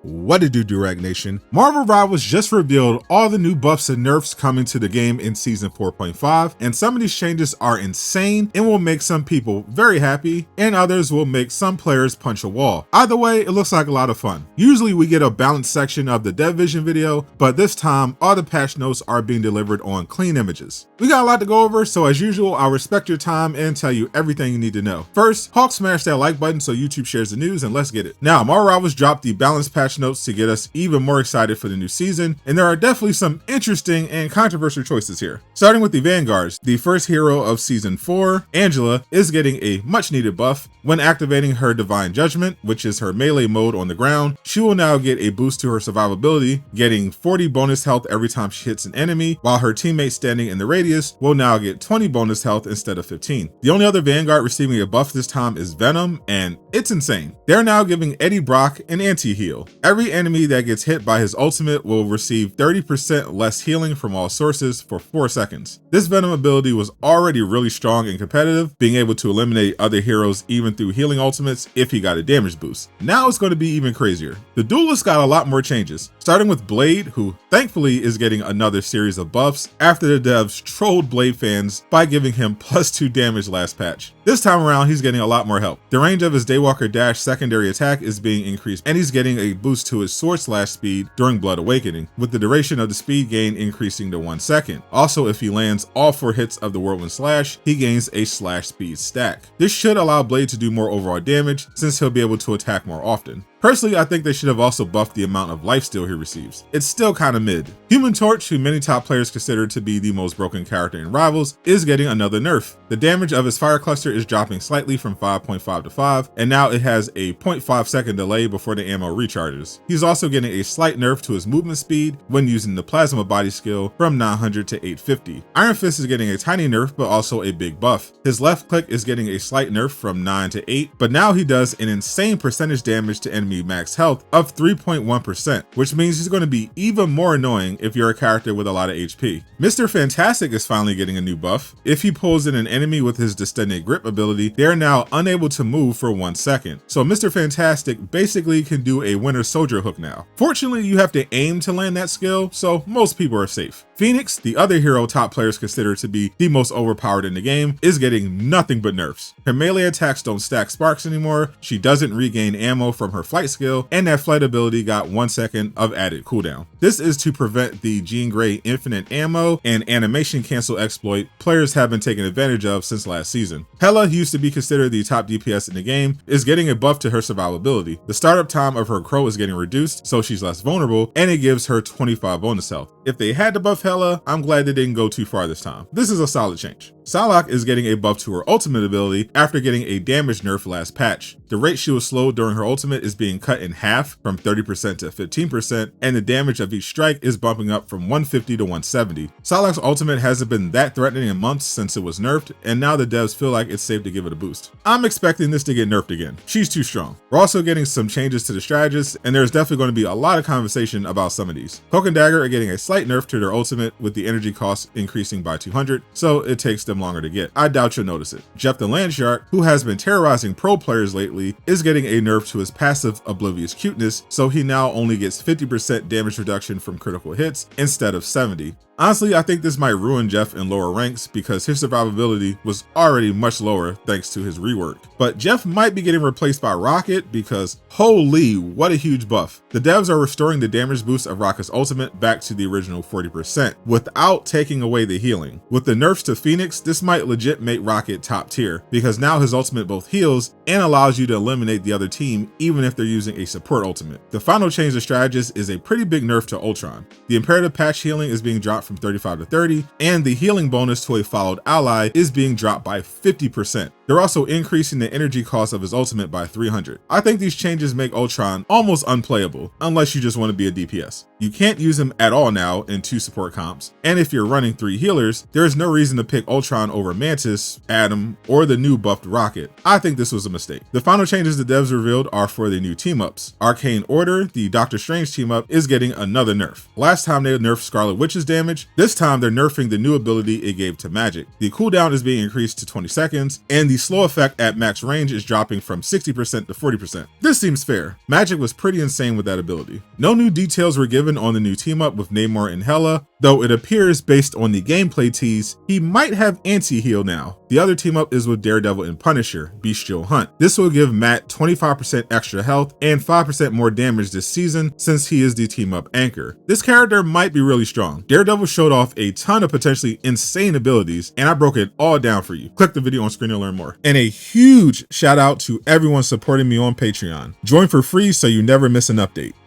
What it do, Durag Nation? Marvel Rivals just revealed all the new buffs and nerfs coming to the game in Season 4.5, and some of these changes are insane and will make some people very happy, and others will make some players punch a wall. Either way, it looks like a lot of fun. Usually we get a balanced section of the Dev Vision video, but this time, all the patch notes are being delivered on clean images. We got a lot to go over, so as usual, I'll respect your time and tell you everything you need to know. First, Hawk smash that like button so YouTube shares the news, and let's get it. Now, Marvel Rivals dropped the balanced patch notes to get us even more excited for the new season, and there are definitely some interesting and controversial choices here. Starting with the Vanguards, the first hero of Season 4, Angela, is getting a much needed buff. When activating her Divine Judgement, which is her melee mode on the ground, she will now get a boost to her survivability, getting 40 bonus health every time she hits an enemy, while her teammate standing in the radius will now get 20 bonus health instead of 15. The only other Vanguard receiving a buff this time is Venom, and it's insane. They're now giving Eddie Brock an anti-heal. Every enemy that gets hit by his ultimate will receive 30% less healing from all sources for 4 seconds. This Venom ability was already really strong and competitive, being able to eliminate other heroes even through healing ultimates if he got a damage boost. Now it's going to be even crazier. The Duelist got a lot more changes, starting with Blade, who thankfully is getting another series of buffs after the devs trolled Blade fans by giving him +2 damage last patch. This time around, he's getting a lot more help. The range of his Daywalker dash secondary attack is being increased, and he's getting a boost to his sword slash speed during Blood Awakening, with the duration of the speed gain increasing to 1 second. Also, if he lands all 4 hits of the Whirlwind slash, he gains a slash speed stack. This should allow Blade to do more overall damage, since he'll be able to attack more often. Personally, I think they should have also buffed the amount of lifesteal he receives. It's still kinda mid. Human Torch, who many top players consider to be the most broken character in Rivals, is getting another nerf. The damage of his fire cluster is dropping slightly from 5.5 to 5, and now it has a 0.5 second delay before the ammo recharges. He's also getting a slight nerf to his movement speed when using the plasma body skill from 900 to 850. Iron Fist is getting a tiny nerf, but also a big buff. His left click is getting a slight nerf from 9 to 8, but now he does an insane percentage damage to enemies max health of 3.1%, which means he's going to be even more annoying if you're a character with a lot of HP. Mr. Fantastic is finally getting a new buff. If he pulls in an enemy with his Distended Grip ability, they are now unable to move for 1 second. So Mr. Fantastic basically can do a Winter Soldier hook now. Fortunately, you have to aim to land that skill, so most people are safe. Phoenix, the other hero top players consider to be the most overpowered in the game, is getting nothing but nerfs. Her melee attacks don't stack sparks anymore, she doesn't regain ammo from her flight skill, and that flight ability got 1 second of added cooldown. This is to prevent the Jean Grey infinite ammo and animation cancel exploit players have been taking advantage of since last season. Hela, who used to be considered the top DPS in the game, is getting a buff to her survivability. The startup time of her crow is getting reduced, so she's less vulnerable, and it gives her 25 bonus health. If they had to buff Hela, I'm glad they didn't go too far this time. This is a solid change. Psylocke is getting a buff to her ultimate ability after getting a damage nerf last patch. The rate she was slowed during her ultimate is being cut in half from 30% to 15%, and the damage of each strike is bumping up from 150 to 170. Psylocke's ultimate hasn't been that threatening in months since it was nerfed, and now the devs feel like it's safe to give it a boost. I'm expecting this to get nerfed again. She's too strong. We're also getting some changes to the strategists, and there's definitely going to be a lot of conversation about some of these. Cloak and Dagger are getting a slight nerf to their ultimate, with the energy cost increasing by 200, so it takes them longer to get. I doubt you'll notice it. Jeff the Landshark, who has been terrorizing pro players lately, is getting a nerf to his passive Oblivious Cuteness, so he now only gets 50% damage reduction from critical hits instead of 70. Honestly, I think this might ruin Jeff in lower ranks because his survivability was already much lower thanks to his rework. But Jeff might be getting replaced by Rocket because holy, what a huge buff. The devs are restoring the damage boost of Rocket's ultimate back to the original 40% without taking away the healing. With the nerfs to Phoenix, this might legit make Rocket top tier because now his ultimate both heals and allows you to eliminate the other team even if they're using a support ultimate. The final change to strategist is a pretty big nerf to Ultron. The imperative patch healing is being dropped from 35 to 30, and the healing bonus to a followed ally is being dropped by 50%. They're also increasing the energy cost of his ultimate by 300. I think these changes make Ultron almost unplayable, unless you just want to be a DPS. You can't use him at all now in 2 support comps, and if you're running 3 healers, there is no reason to pick Ultron over Mantis, Atom, or the new buffed Rocket. I think this was a mistake. The final changes the devs revealed are for the new team-ups. Arcane Order, the Doctor Strange team-up, is getting another nerf. Last time they nerfed Scarlet Witch's damage, this time they're nerfing the new ability it gave to Magic. The cooldown is being increased to 20 seconds, and the slow effect at max range is dropping from 60% to 40%. This seems fair. Magic was pretty insane with that ability. No new details were given on the new team-up with Namor and Hela, though it appears based on the gameplay tease, he might have anti-heal now. The other team-up is with Daredevil and Punisher, Bestial Hunt. This will give Matt 25% extra health and 5% more damage this season since he is the team-up anchor. This character might be really strong. Daredevil showed off a ton of potentially insane abilities, and I broke it all down for you. Click the video on screen to learn more. And a huge shout out to everyone supporting me on Patreon. Join for free so you never miss an update.